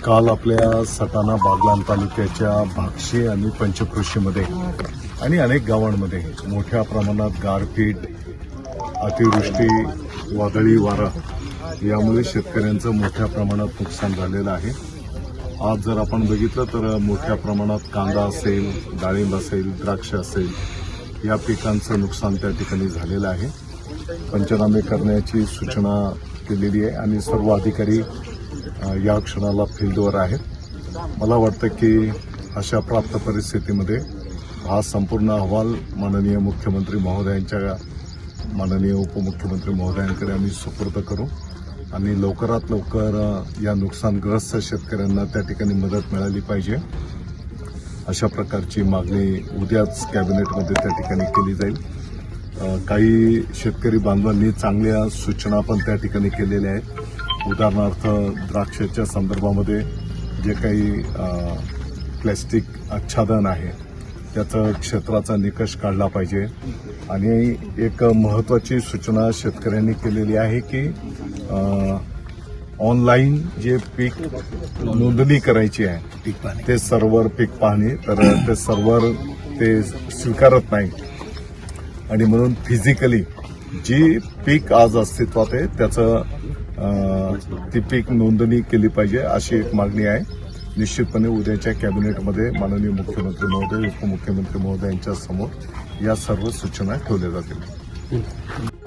काल आपल्या सटाणा बागलाण तालुक्याच्या भाक्षी आणि पंचक्रोशीमध्ये आणि अनेक गावांमध्ये मोठ्या प्रमाणात गारपीट, अतिवृष्टी, वादळी वारा यामुळे शेतकऱ्यांचं मोठ्या प्रमाणात नुकसान झालेलं आहे. आज जर आपण बघितलं तर मोठ्या प्रमाणात कांदा असेल, डाळिंब असेल, द्राक्ष असेल या पिकांचं नुकसान त्या ठिकाणी झालेलं आहे. पंचनामे करण्याची सूचना केलेली आहे आणि सर्व अधिकारी या क्षणाला फील्डवर आहेत. मला वाटतं की अशा प्राप्त परिस्थितीमध्ये हा संपूर्ण अहवाल माननीय मुख्यमंत्री महोदयांच्या, माननीय उपमुख्यमंत्री महोदयांकडे आम्ही सुपूर्द करू आणि लवकरात लवकर या नुकसानग्रस्त शेतकऱ्यांना त्या ठिकाणी मदत मिळाली पाहिजे अशा प्रकारची मागणी उद्याच कॅबिनेटमध्ये त्या ठिकाणी केली जाईल. काही शेतकरी बांधवांनी चांगल्या सूचना पण त्या ठिकाणी केलेल्या आहेत. उदाहरणार्थ द्राक्षाच्या संदर्भामध्ये जे काही प्लॅस्टिक आच्छादन आहे त्याचं क्षेत्राचा निकष काढला पाहिजे आणि एक महत्त्वाची सूचना शेतकऱ्यांनी केलेली आहे की ऑनलाईन जे पीक नोंदणी करायची आहे ते सर्व्हर पीक पाहणी, तर ते सर्व्हर ते स्वीकारत नाही आणि म्हणून फिजिकली जी पीक आज अस्तित्वात आहे त्याचं ती पीक नोंदणी केली पाहिजे अशी एक मागणी आहे. निश्चितपणे उद्याच्या कॅबिनेटमध्ये माननीय मुख्यमंत्री महोदय, उपमुख्यमंत्री महोदय यांच्या समोर या सर्व सूचना ठेवल्या जातील.